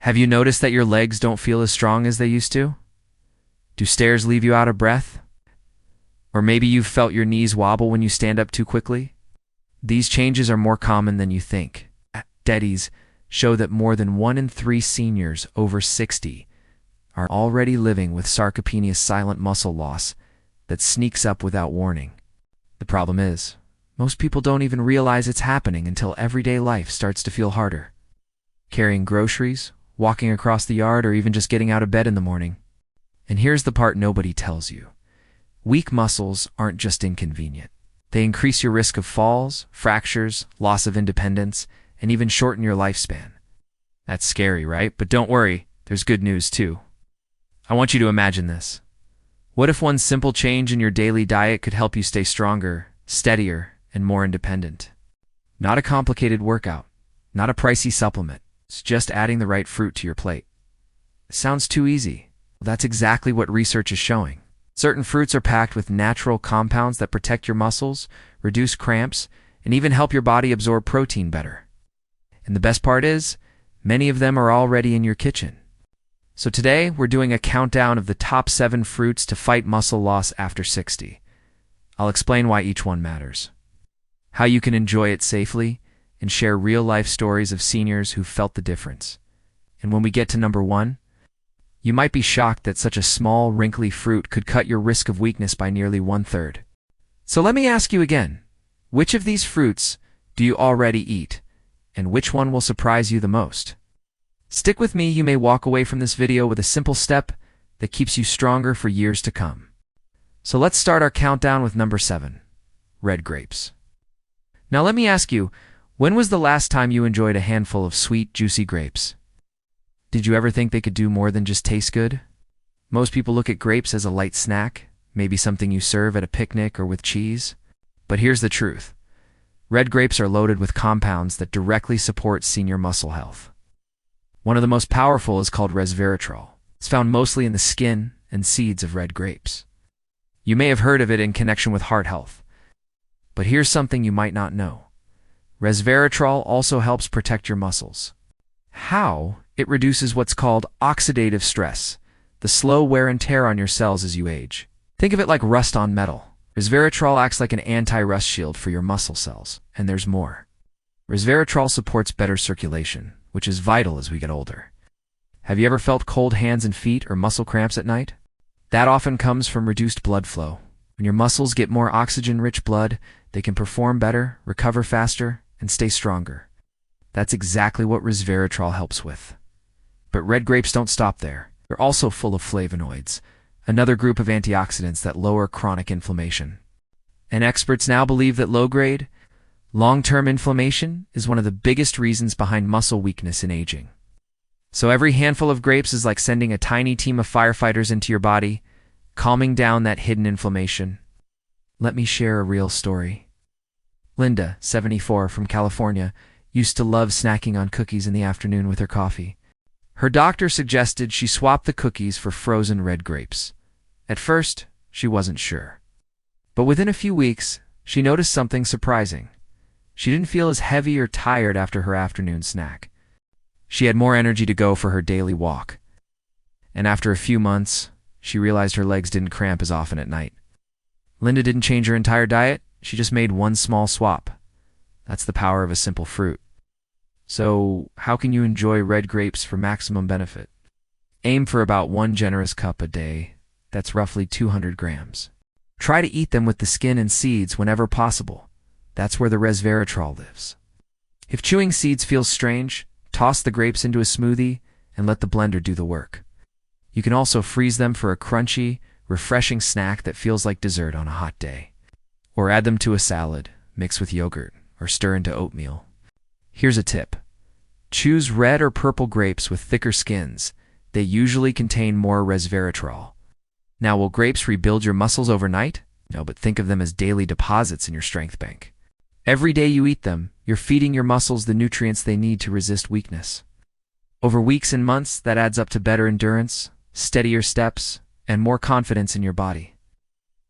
Have you noticed that your legs don't feel as strong as they used to? Do stairs leave you out of breath? Or maybe you've felt your knees wobble when you stand up too quickly? These changes are more common than you think. Studies show that more than 1 in 3 seniors over 60 are already living with sarcopenia, silent muscle loss that sneaks up without warning. The problem is, most people don't even realize it's happening until everyday life starts to feel harder. Carrying groceries, walking across the yard, or even just getting out of bed in the morning. And here's the part nobody tells you. Weak muscles aren't just inconvenient. They increase your risk of falls, fractures, loss of independence, and even shorten your lifespan. That's scary, right? But don't worry, there's good news too. I want you to imagine this. What if one simple change in your daily diet could help you stay stronger, steadier, and more independent? Not a complicated workout, not a pricey supplement. It's just adding the right fruit to your plate. It sounds too easy. Well, that's exactly what research is showing. Certain fruits are packed with natural compounds that protect your muscles, reduce cramps, and even help your body absorb protein better. And the best part is, many of them are already in your kitchen. So today, we're doing a countdown of the top 7 fruits to fight muscle loss after 60. I'll explain why each one matters, how you can enjoy it safely, and share real-life stories of seniors who felt the difference. And when we get to number 1, you might be shocked that such a small, wrinkly fruit could cut your risk of weakness by nearly 1/3. So let me ask you again, which of these fruits do you already eat, and which one will surprise you the most? Stick with me, you may walk away from this video with a simple step that keeps you stronger for years to come. So let's start our countdown with number 7, red grapes. Now let me ask you, when was the last time you enjoyed a handful of sweet, juicy grapes? Did you ever think they could do more than just taste good? Most people look at grapes as a light snack, maybe something you serve at a picnic or with cheese. But here's the truth. Red grapes are loaded with compounds that directly support senior muscle health. One of the most powerful is called resveratrol. It's found mostly in the skin and seeds of red grapes. You may have heard of it in connection with heart health. But here's something you might not know. Resveratrol also helps protect your muscles. How? It reduces what's called oxidative stress, the slow wear and tear on your cells as you age. Think of it like rust on metal. Resveratrol acts like an anti-rust shield for your muscle cells, and there's more. Resveratrol supports better circulation, which is vital as we get older. Have you ever felt cold hands and feet or muscle cramps at night? That often comes from reduced blood flow. When your muscles get more oxygen-rich blood, they can perform better, recover faster, and stay stronger. That's exactly what resveratrol helps with. But red grapes don't stop there. They're also full of flavonoids, another group of antioxidants that lower chronic inflammation. And experts now believe that low-grade, long-term inflammation is one of the biggest reasons behind muscle weakness in aging. So every handful of grapes is like sending a tiny team of firefighters into your body, calming down that hidden inflammation. Let me share a real story. Linda, 74, from California, used to love snacking on cookies in the afternoon with her coffee. Her doctor suggested she swap the cookies for frozen red grapes. At first, she wasn't sure. But within a few weeks, she noticed something surprising. She didn't feel as heavy or tired after her afternoon snack. She had more energy to go for her daily walk. And after a few months, she realized her legs didn't cramp as often at night. Linda didn't change her entire diet, she just made one small swap. That's the power of a simple fruit. So, how can you enjoy red grapes for maximum benefit? Aim for about 1 generous cup a day. That's roughly 200 grams. Try to eat them with the skin and seeds whenever possible. That's where the resveratrol lives. If chewing seeds feels strange, toss the grapes into a smoothie and let the blender do the work. You can also freeze them for a crunchy, refreshing snack that feels like dessert on a hot day. Or add them to a salad, mix with yogurt, or stir into oatmeal. Here's a tip. Choose red or purple grapes with thicker skins. They usually contain more resveratrol. Now, will grapes rebuild your muscles overnight? No, but think of them as daily deposits in your strength bank. Every day you eat them, you're feeding your muscles the nutrients they need to resist weakness. Over weeks and months, that adds up to better endurance, steadier steps, and more confidence in your body.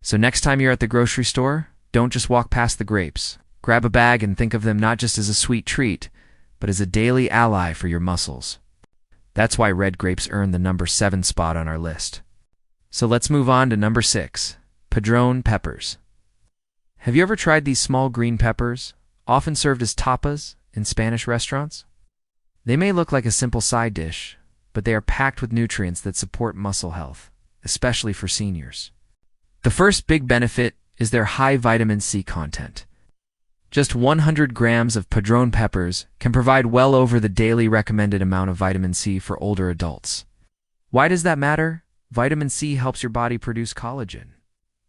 So next time you're at the grocery store, don't just walk past the grapes. Grab a bag and think of them not just as a sweet treat, but as a daily ally for your muscles. That's why red grapes earn the number 7 spot on our list. So let's move on to number 6, Padron Peppers. Have you ever tried these small green peppers, often served as tapas in Spanish restaurants? They may look like a simple side dish, but they are packed with nutrients that support muscle health, especially for seniors. The first big benefit is their high vitamin C content. Just 100 grams of Padron peppers can provide well over the daily recommended amount of vitamin C for older adults. Why does that matter? Vitamin C helps your body produce collagen.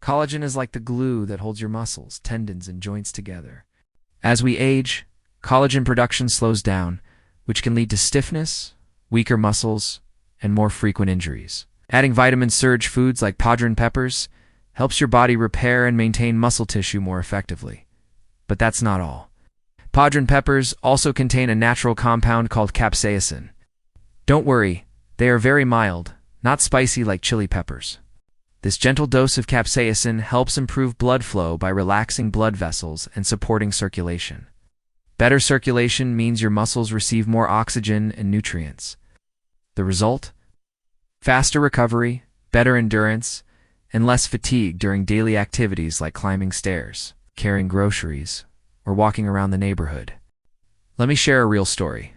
Collagen is like the glue that holds your muscles, tendons, and joints together. As we age, collagen production slows down, which can lead to stiffness, weaker muscles, and more frequent injuries. Adding vitamin-surge foods like Padron peppers helps your body repair and maintain muscle tissue more effectively. But that's not all. Padron peppers also contain a natural compound called capsaicin. Don't worry, they are very mild, not spicy like chili peppers. This gentle dose of capsaicin helps improve blood flow by relaxing blood vessels and supporting circulation. Better circulation means your muscles receive more oxygen and nutrients. The result? Faster recovery, better endurance, and less fatigue during daily activities like climbing stairs, carrying groceries, or walking around the neighborhood. Let me share a real story.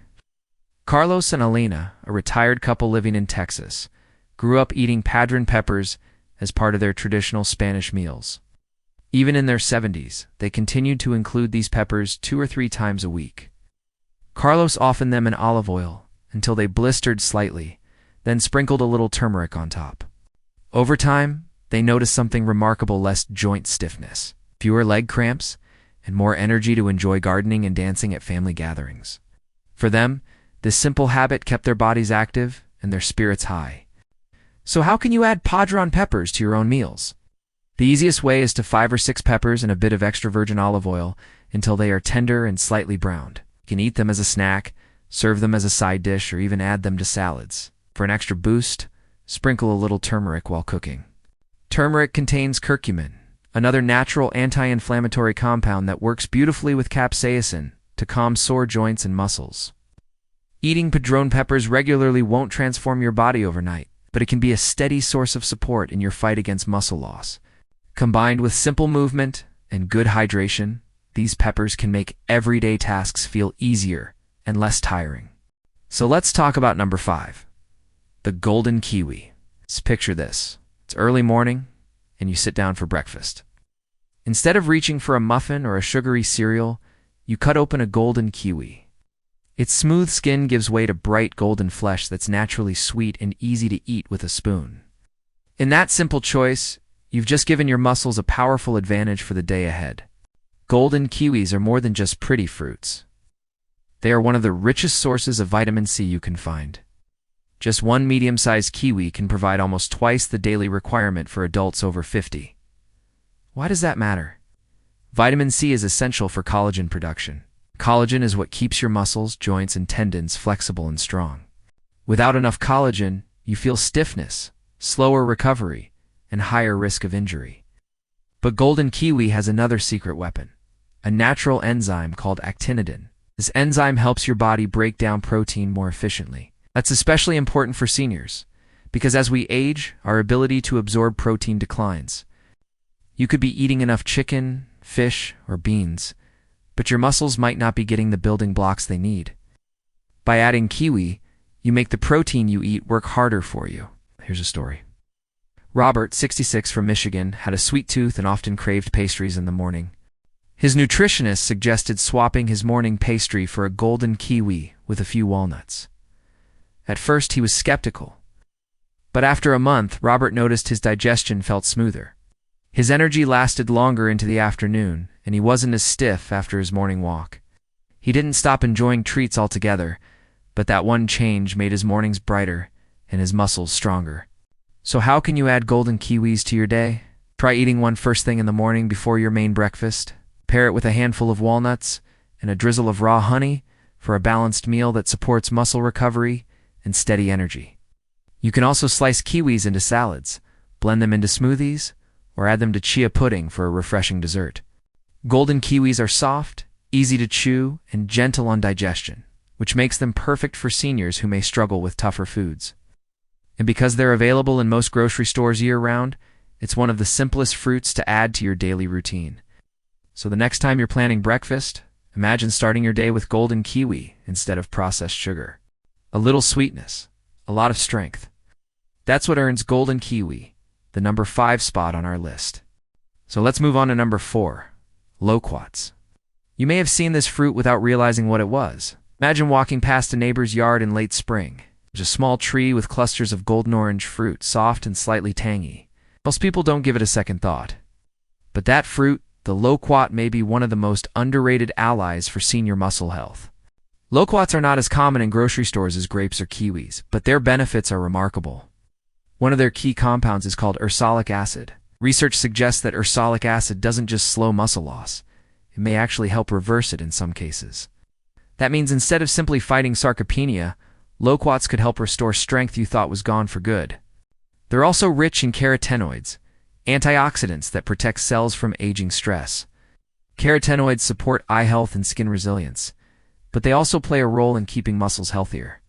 Carlos and Elena, a retired couple living in Texas, grew up eating Padron peppers as part of their traditional Spanish meals. Even in their 70s, they continued to include these peppers 2 or 3 times a week. Carlos softened them in olive oil until they blistered slightly, then sprinkled a little turmeric on top. Over time, they noticed something remarkable: less joint stiffness, fewer leg cramps, and more energy to enjoy gardening and dancing at family gatherings. For them, this simple habit kept their bodies active and their spirits high. So how can you add Padron peppers to your own meals? The easiest way is to 5 or 6 peppers and a bit of extra virgin olive oil until they are tender and slightly browned. You can eat them as a snack, serve them as a side dish, or even add them to salads. For an extra boost, sprinkle a little turmeric while cooking. Turmeric contains curcumin, another natural anti-inflammatory compound that works beautifully with capsaicin to calm sore joints and muscles. Eating Padron peppers regularly won't transform your body overnight, but it can be a steady source of support in your fight against muscle loss. Combined with simple movement and good hydration, these peppers can make everyday tasks feel easier and less tiring. So let's talk about number 5, the Golden Kiwi. Let's picture this. It's early morning, and you sit down for breakfast. Instead of reaching for a muffin or a sugary cereal, you cut open a Golden Kiwi. Its smooth skin gives way to bright golden flesh that's naturally sweet and easy to eat with a spoon. In that simple choice, you've just given your muscles a powerful advantage for the day ahead. Golden kiwis are more than just pretty fruits. They are one of the richest sources of vitamin C you can find. Just one medium-sized kiwi can provide almost twice the daily requirement for adults over 50. Why does that matter? Vitamin C is essential for collagen production. Collagen is what keeps your muscles, joints, and tendons flexible and strong. Without enough collagen, you feel stiffness, slower recovery, and higher risk of injury. But Golden Kiwi has another secret weapon, a natural enzyme called actinidin. This enzyme helps your body break down protein more efficiently. That's especially important for seniors, because as we age, our ability to absorb protein declines. You could be eating enough chicken, fish, or beans, but your muscles might not be getting the building blocks they need. By adding kiwi, you make the protein you eat work harder for you. Here's a story. Robert, 66, from Michigan, had a sweet tooth and often craved pastries in the morning. His nutritionist suggested swapping his morning pastry for a golden kiwi with a few walnuts. At first, he was skeptical. But after a month, Robert noticed his digestion felt smoother. His energy lasted longer into the afternoon, and he wasn't as stiff after his morning walk. He didn't stop enjoying treats altogether, but that one change made his mornings brighter and his muscles stronger. So how can you add golden kiwis to your day? Try eating one first thing in the morning before your main breakfast. Pair it with a handful of walnuts and a drizzle of raw honey for a balanced meal that supports muscle recovery and steady energy. You can also slice kiwis into salads, blend them into smoothies, or add them to chia pudding for a refreshing dessert. Golden kiwis are soft, easy to chew, and gentle on digestion, which makes them perfect for seniors who may struggle with tougher foods. And because they're available in most grocery stores year-round, it's one of the simplest fruits to add to your daily routine. So the next time you're planning breakfast, imagine starting your day with Golden Kiwi instead of processed sugar. A little sweetness, a lot of strength. That's what earns Golden Kiwi the number 5 spot on our list. So let's move on to number 4, Loquats. You may have seen this fruit without realizing what it was. Imagine walking past a neighbor's yard in late spring. There's a small tree with clusters of golden orange fruit, soft and slightly tangy. Most people don't give it a second thought. But that fruit, the loquat, may be one of the most underrated allies for senior muscle health. Loquats are not as common in grocery stores as grapes or kiwis, but their benefits are remarkable. One of their key compounds is called ursolic acid. Research suggests that ursolic acid doesn't just slow muscle loss, it may actually help reverse it in some cases. That means instead of simply fighting sarcopenia, loquats could help restore strength you thought was gone for good. They're also rich in carotenoids, antioxidants that protect cells from aging stress. Carotenoids support eye health and skin resilience, but they also play a role in keeping muscles healthier.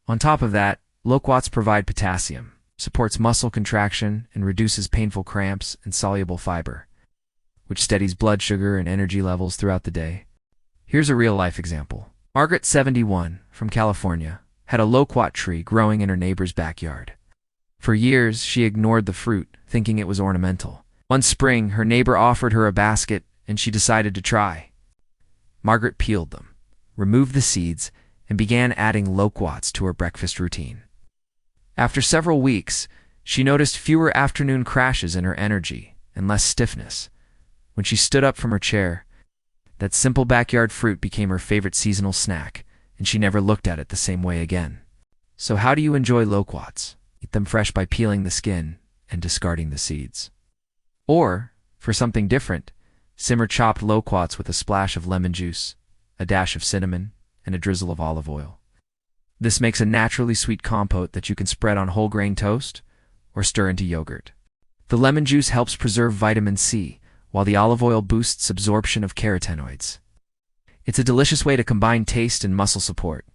On top of that, loquats provide potassium, supports muscle contraction, and reduces painful cramps, and soluble fiber, which steadies blood sugar and energy levels throughout the day. Here's a real-life example. Margaret, 71, from California, had a loquat tree growing in her neighbor's backyard. For years, she ignored the fruit, thinking it was ornamental. One spring, her neighbor offered her a basket, and she decided to try. Margaret peeled them, removed the seeds, and began adding loquats to her breakfast routine. After several weeks, she noticed fewer afternoon crashes in her energy and less stiffness. When she stood up from her chair, that simple backyard fruit became her favorite seasonal snack, and she never looked at it the same way again. So how do you enjoy loquats? Eat them fresh by peeling the skin and discarding the seeds. Or, for something different, simmer chopped loquats with a splash of lemon juice, a dash of cinnamon, and a drizzle of olive oil. This makes a naturally sweet compote that you can spread on whole grain toast or stir into yogurt. The lemon juice helps preserve vitamin C, while the olive oil boosts absorption of carotenoids. It's a delicious way to combine taste and muscle support.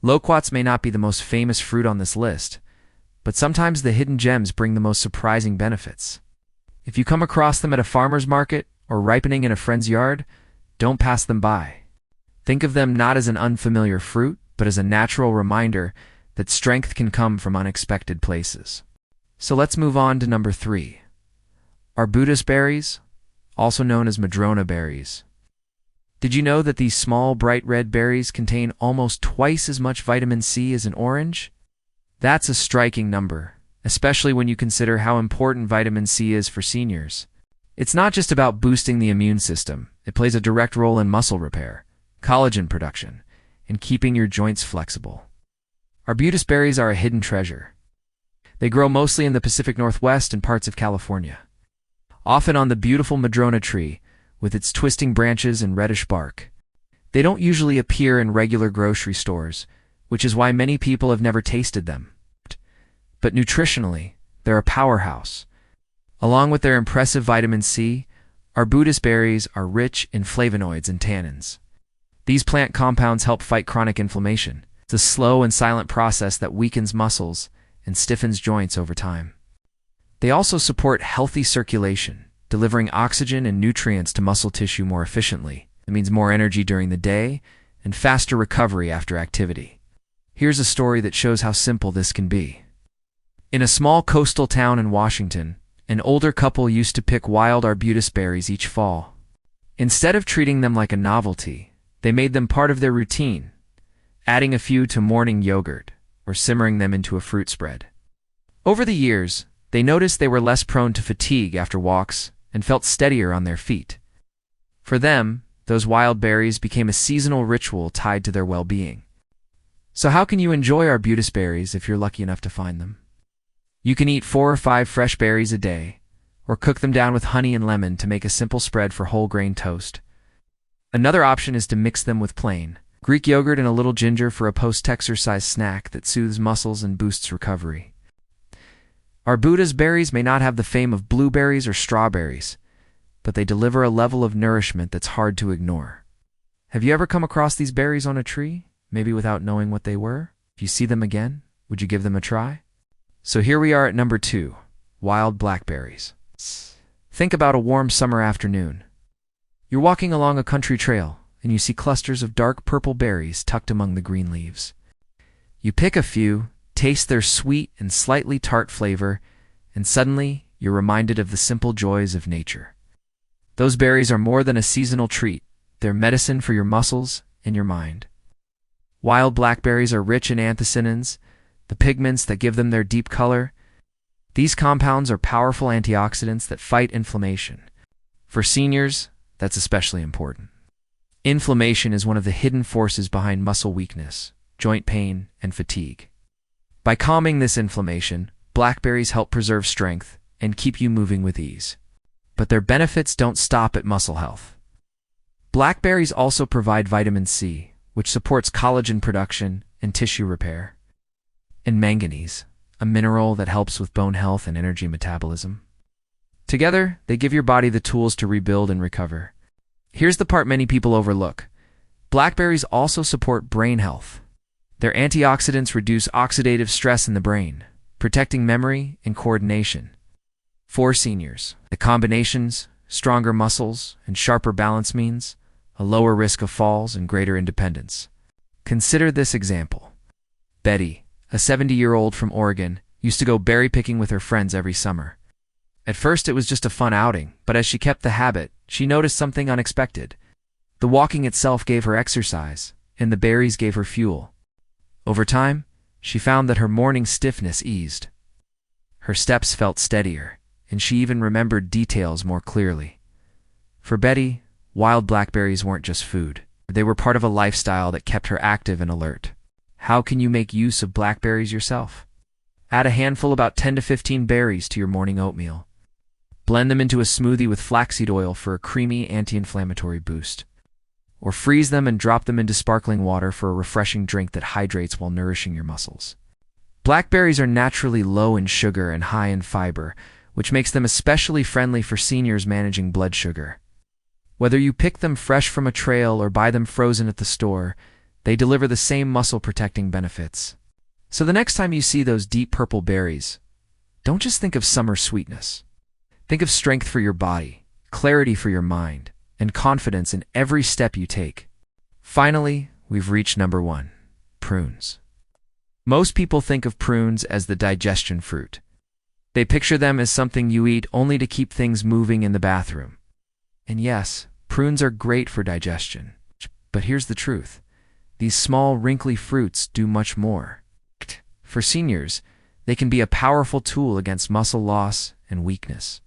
Loquats may not be the most famous fruit on this list, but sometimes the hidden gems bring the most surprising benefits. If you come across them at a farmer's market or ripening in a friend's yard, don't pass them by. Think of them not as an unfamiliar fruit, but as a natural reminder that strength can come from unexpected places. So let's move on to number 3. Arbutus berries, also known as madrona berries. Did you know that these small, bright red berries contain almost twice as much vitamin C as an orange? That's a striking number, especially when you consider how important vitamin C is for seniors. It's not just about boosting the immune system. It plays a direct role in muscle repair, collagen production, and keeping your joints flexible. Arbutus berries are a hidden treasure. They grow mostly in the Pacific Northwest and parts of California, often on the beautiful madrona tree with its twisting branches and reddish bark. They don't usually appear in regular grocery stores, which is why many people have never tasted them. But nutritionally, they're a powerhouse. Along with their impressive vitamin C, arbutus berries are rich in flavonoids and tannins. These plant compounds help fight chronic inflammation. It's a slow and silent process that weakens muscles and stiffens joints over time. They also support healthy circulation, delivering oxygen and nutrients to muscle tissue more efficiently. It means more energy during the day and faster recovery after activity. Here's a story that shows how simple this can be. In a small coastal town in Washington, an older couple used to pick wild arbutus berries each fall. Instead of treating them like a novelty, they made them part of their routine, adding a few to morning yogurt or simmering them into a fruit spread. Over the years, they noticed they were less prone to fatigue after walks and felt steadier on their feet. For them, those wild berries became a seasonal ritual tied to their well-being. So how can you enjoy arbutus berries if you're lucky enough to find them? You can eat 4 or 5 fresh berries a day, or cook them down with honey and lemon to make a simple spread for whole grain toast. Another option is to mix them with plain Greek yogurt and a little ginger for a post-exercise snack that soothes muscles and boosts recovery. Arbutus berries may not have the fame of blueberries or strawberries, but they deliver a level of nourishment that's hard to ignore. Have you ever come across these berries on a tree? maybe without knowing what they were? If you see them again, would you give them a try? So here we are at number 2, wild blackberries. Think about a warm summer afternoon. You're walking along a country trail, and you see clusters of dark purple berries tucked among the green leaves. You pick a few, taste their sweet and slightly tart flavor, and suddenly you're reminded of the simple joys of nature. Those berries are more than a seasonal treat. They're medicine for your muscles and your mind. Wild blackberries are rich in anthocyanins, the pigments that give them their deep color. These compounds are powerful antioxidants that fight inflammation. For seniors, that's especially important. Inflammation is one of the hidden forces behind muscle weakness, joint pain, and fatigue. By calming this inflammation, blackberries help preserve strength and keep you moving with ease. But their benefits don't stop at muscle health. Blackberries also provide vitamin C, which supports collagen production and tissue repair, and manganese, a mineral that helps with bone health and energy metabolism. Together, they give your body the tools to rebuild and recover. Here's the part many people overlook. Blackberries also support brain health. Their antioxidants reduce oxidative stress in the brain, protecting memory and coordination. For seniors, the combinations, stronger muscles, and sharper balance means a lower risk of falls and greater independence. Consider this example. Betty, a 70-year-old from Oregon, used to go berry picking with her friends every summer. At first it was just a fun outing, but as she kept the habit, she noticed something unexpected. The walking itself gave her exercise, and the berries gave her fuel. Over time, she found that her morning stiffness eased. Her steps felt steadier, and she even remembered details more clearly. For Betty, wild blackberries weren't just food. They were part of a lifestyle that kept her active and alert. How can you make use of blackberries yourself? Add a handful, about 10 to 15 berries, to your morning oatmeal. Blend them into a smoothie with flaxseed oil for a creamy anti-inflammatory boost. Or freeze them and drop them into sparkling water for a refreshing drink that hydrates while nourishing your muscles. Blackberries are naturally low in sugar and high in fiber, which makes them especially friendly for seniors managing blood sugar. Whether you pick them fresh from a trail or buy them frozen at the store, they deliver the same muscle-protecting benefits. So the next time you see those deep purple berries, don't just think of summer sweetness. Think of strength for your body, clarity for your mind, and confidence in every step you take. Finally, we've reached number 1, prunes. Most people think of prunes as the digestion fruit. They picture them as something you eat only to keep things moving in the bathroom. And yes, prunes are great for digestion. But here's the truth. These small, wrinkly fruits do much more. For seniors, they can be a powerful tool against muscle loss and weakness.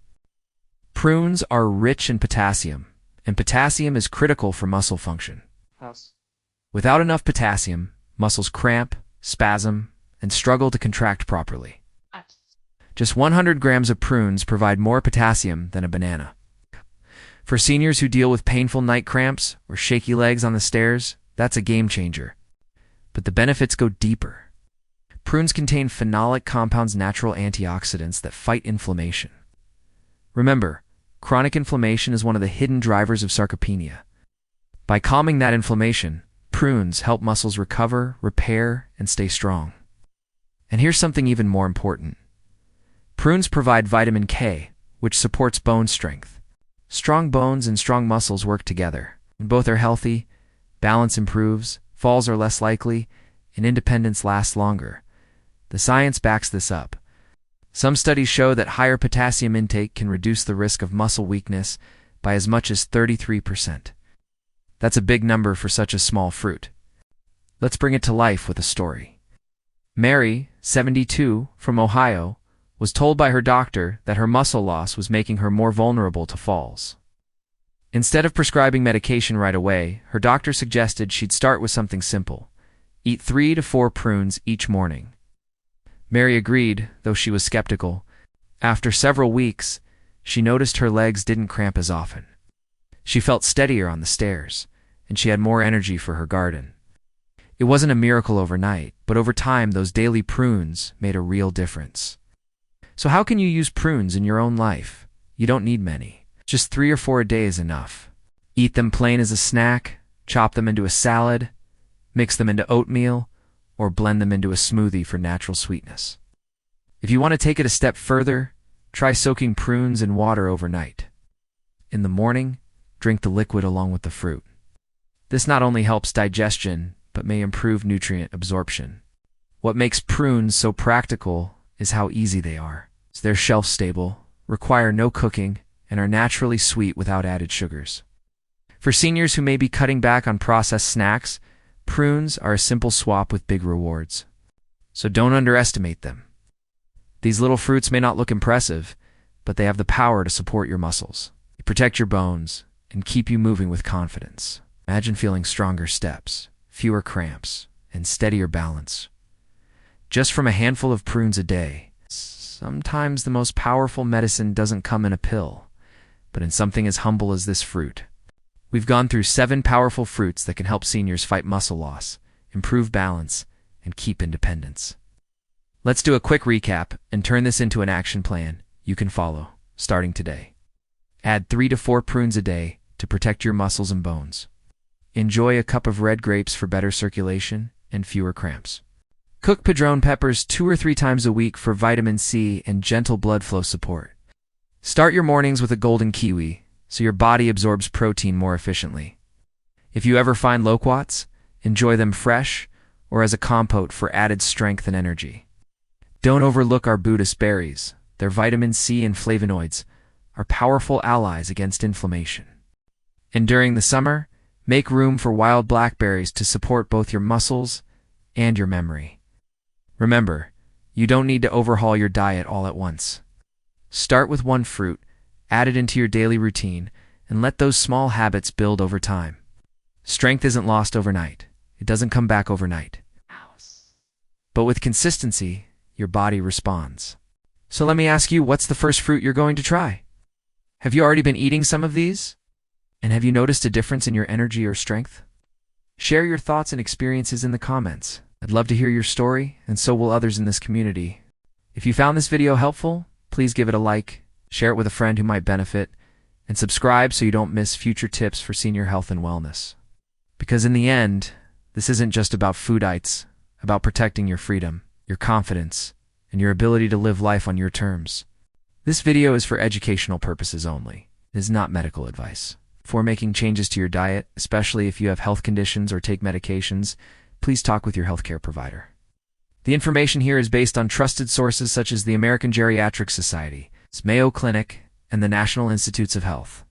Prunes are rich in potassium, and potassium is critical for muscle function. Without enough potassium, muscles cramp, spasm, and struggle to contract properly. Just 100 grams of prunes provide more potassium than a banana. For seniors who deal with painful night cramps or shaky legs on the stairs, that's a game changer. But the benefits go deeper. Prunes contain phenolic compounds, natural antioxidants that fight inflammation. Remember, chronic inflammation is one of the hidden drivers of sarcopenia. By calming that inflammation, prunes help muscles recover, repair, and stay strong. And here's something even more important. Prunes provide vitamin K, which supports bone strength. Strong bones and strong muscles work together. When both are healthy, balance improves, falls are less likely, and independence lasts longer. The science backs this up. Some studies show that higher potassium intake can reduce the risk of muscle weakness by as much as 33%. That's a big number for such a small fruit. Let's bring it to life with a story. Mary, 72, from Ohio, was told by her doctor that her muscle loss was making her more vulnerable to falls. Instead of prescribing medication right away, her doctor suggested she'd start with something simple. Eat 3 to 4 prunes each morning. Mary agreed, though she was skeptical. After several weeks, she noticed her legs didn't cramp as often. She felt steadier on the stairs, and she had more energy for her garden. It wasn't a miracle overnight, but over time those daily prunes made a real difference. So how can you use prunes in your own life? You don't need many. Just 3 or 4 a day is enough. Eat them plain as a snack, chop them into a salad, Mix them into oatmeal or blend them into a smoothie for natural sweetness. If you want to take it a step further, try soaking prunes in water overnight. In the morning, drink the liquid along with the fruit. This not only helps digestion, but may improve nutrient absorption. What makes prunes so practical is how easy they are. They're shelf-stable, require no cooking, and are naturally sweet without added sugars. For seniors who may be cutting back on processed snacks, prunes are a simple swap with big rewards. So don't underestimate them. These little fruits may not look impressive, but they have the power to support your muscles, protect your bones, and keep you moving with confidence. Imagine feeling stronger steps, fewer cramps, and steadier balance. Just from a handful of prunes a day. Sometimes the most powerful medicine doesn't come in a pill, but in something as humble as this fruit. We've gone through 7 powerful fruits that can help seniors fight muscle loss, improve balance, and keep independence. Let's do a quick recap and turn this into an action plan you can follow, starting today. Add 3 to 4 prunes a day to protect your muscles and bones. Enjoy a cup of red grapes for better circulation and fewer cramps. Cook Padron Peppers 2 or 3 times a week for vitamin C and gentle blood flow support. Start your mornings with a Golden Kiwi so your body absorbs protein more efficiently. If you ever find Loquats, enjoy them fresh or as a compote for added strength and energy. Don't overlook Arbutus Berries. Their vitamin C and flavonoids are powerful allies against inflammation. And during the summer, make room for Wild Blackberries to support both your muscles and your memory. Remember, you don't need to overhaul your diet all at once. Start with one fruit, add it into your daily routine, and let those small habits build over time. Strength isn't lost overnight. It doesn't come back overnight. But with consistency, your body responds. So let me ask you, what's the first fruit you're going to try? Have you already been eating some of these? And have you noticed a difference in your energy or strength? Share your thoughts and experiences in the comments. I'd love to hear your story, and so will others in this community. If you found this video helpful, please give it a like, share it with a friend who might benefit, and subscribe so you don't miss future tips for senior health and wellness. Because in the end, this isn't just about foodites, about protecting your freedom, your confidence, and your ability to live life on your terms. This video is for educational purposes only. It is not medical advice. Before making changes to your diet, especially if you have health conditions or take medications, please talk with your healthcare provider. The information here is based on trusted sources such as the American Geriatric Society, Mayo Clinic, and the National Institutes of Health.